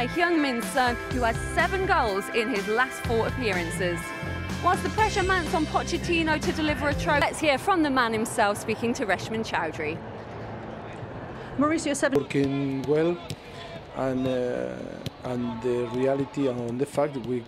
by Heung-min Son, who has 7 goals in his last 4 appearances. Whilst the pressure mounts on Pochettino to deliver a trophy, let's hear from the man himself speaking to Reshman Chowdhury. Mauricio, 7 working well, and the reality on the fact that we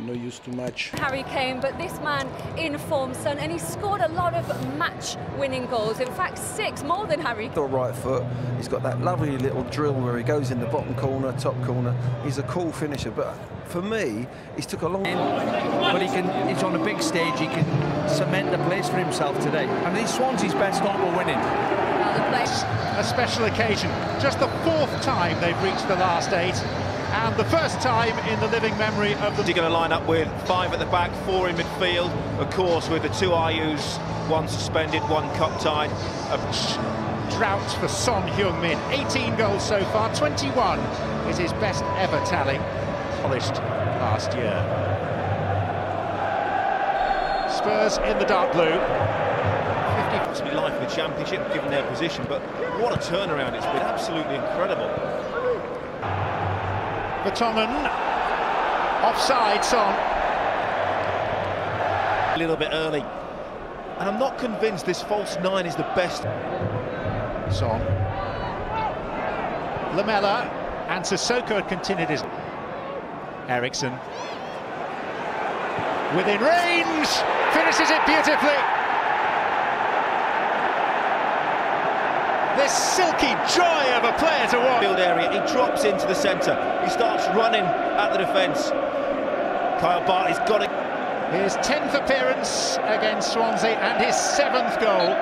not used to match. Harry Kane, but this man in form, Son, and he scored a lot of match-winning goals. In fact, 6 more than Harry. The right foot. He's got that lovely little drill where he goes in the bottom corner, top corner. He's a cool finisher, but for me, he's took a long. But he's on a big stage. He can cement the place for himself today. And these Swansea's best on for winning. A special occasion. Just the 4th time they've reached the last 8. And the first time in the living memory of the... You're going to line up with 5 at the back, 4 in midfield, of course, with the 2 IUs, 1 suspended, 1 cup-tied. A drought for Son Heung-min. 18 goals so far, 21 is his best ever tally. Polished last year. Spurs in the dark blue. 50 must be life in the Championship, given their position, but what a turnaround. It's been absolutely incredible. Vertonghen, offside, Son. A little bit early. And I'm not convinced this false 9 is the best. Son. Lamela, and Sissoko had continued his... Eriksson. Within range, finishes it beautifully. This silky joy of a player to watch. Field area, he drops into the centre. He starts running at the defence. Kyle Bartley's got it. His 10th appearance against Swansea and his 7th goal.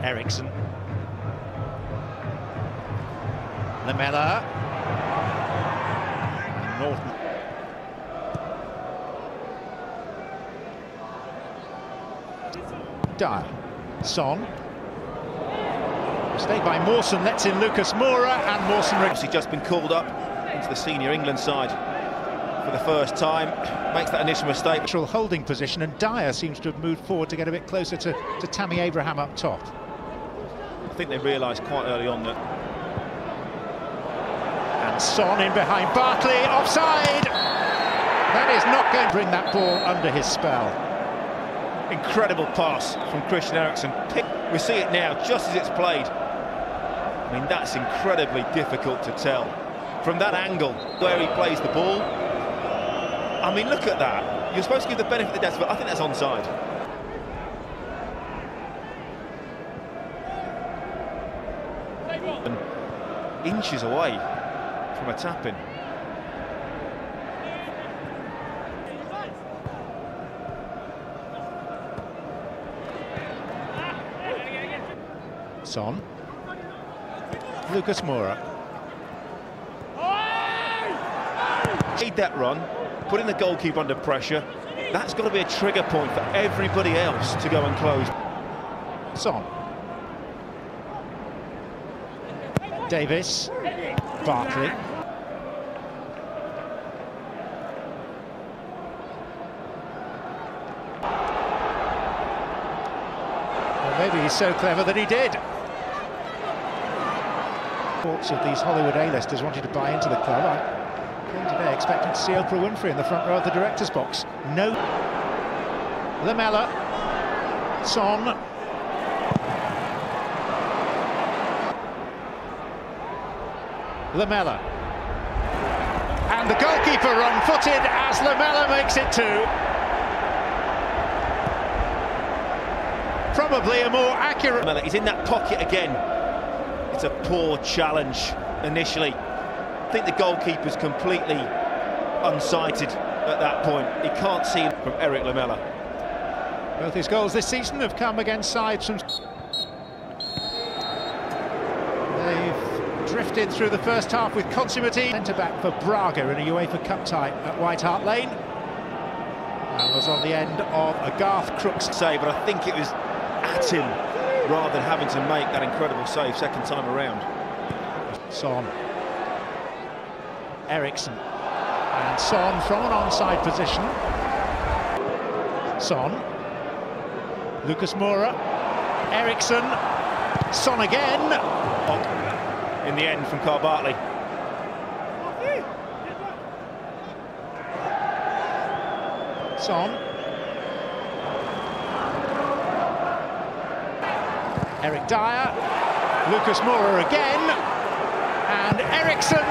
Eriksson. Lamela. Norton. Dyer. Son. Mistake by Mawson, lets in Lucas Moura, and Mawson... He's just been called up into the senior England side for the first time. Makes that initial mistake. Natural holding position, and Dyer seems to have moved forward to get a bit closer to Tammy Abraham up top. I think they realised quite early on that... And Son in behind Bartley, offside! That is not going to bring that ball under his spell. Incredible pass from Christian Eriksen. We see it now, just as it's played. I mean, that's incredibly difficult to tell. From that angle, where he plays the ball, I mean, look at that. You're supposed to give the benefit of the doubt, but I think that's onside. And inches away from a tap-in. Son. Lucas Moura. Made that run, putting the goalkeeper under pressure. That's got to be a trigger point for everybody else to go and close. Son. Davis. Bartley. Well, maybe he's so clever that he did. Reports of these Hollywood A-listers wanting to buy into the club. I came today expecting to see Oprah Winfrey in the front row of the director's box. No. Lamela. Son. Lamela. And the goalkeeper run-footed as Lamela makes it 2. Probably a more accurate... Lamela, he's in that pocket again. It's a poor challenge initially. I think the goalkeeper's completely unsighted at that point. He can't see him from Eric Lamela. Both his goals this season have come against sides from... They've drifted through the first half with consummate. Centre-back for Braga in a UEFA Cup tie at White Hart Lane. And was on the end of a Garth Crooks save, but I think it was at him rather than having to make that incredible save second time around. Son. Eriksson. And Son from an onside position. Son. Lucas Moura. Eriksson. Son again. In the end from Carl Bartley. Son. Eric Dyer. Lucas Moura again. And Eriksson.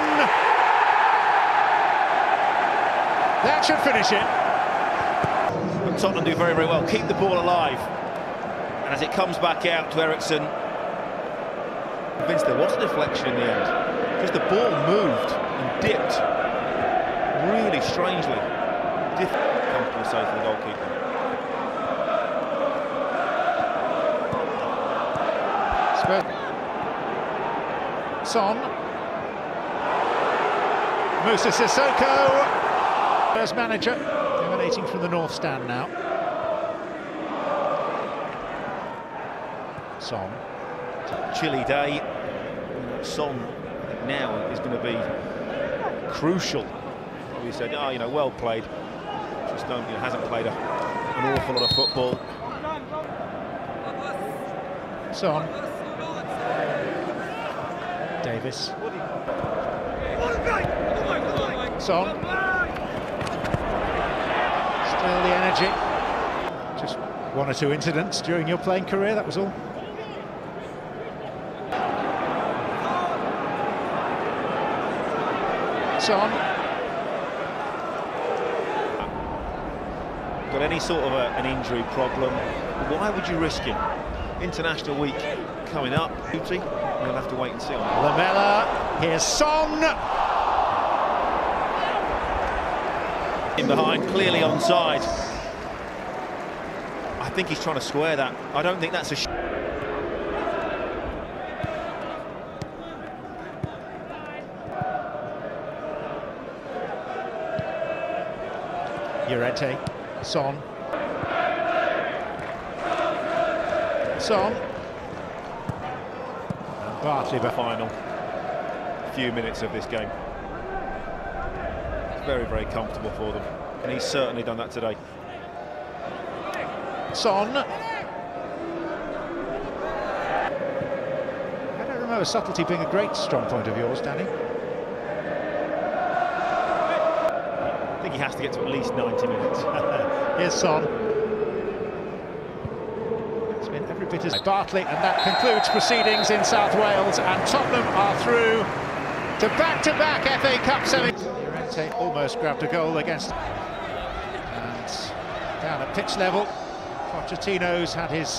That should finish it. And Tottenham do very, very well. Keep the ball alive. And as it comes back out to Eriksson, Vince, there was a deflection in the end. Just the ball moved and dipped really strangely. Comfortable save for the goalkeeper. Son. Moussa Sissoko. First manager, emanating from the north stand now. Son. Chilly day. Son, I think now is going to be crucial. We said, oh, you know, well played. Just don't, you know, hasn't played an awful lot of football. Son. Davis. Son. Still the energy. Just one or two incidents during your playing career, that was all. Son. Got any sort of an injury problem, why would you risk him? International week coming up, we'll have to wait and see on that. Lamela, here's Son. In behind, clearly onside. I think he's trying to square that. I don't think that's a Llorente, Son. Son. And Bartley the final few minutes of this game. It's very, very comfortable for them. And he's certainly done that today. Son. I don't remember subtlety being a great strong point of yours, Danny. I think he has to get to at least 90 minutes. Here's Son. It's been every bit as Bartley, and that concludes proceedings in South Wales, and Tottenham are through to back-to-back FA Cup semi. Llorente almost grabbed a goal against, and down at pitch level, Pochettino's had his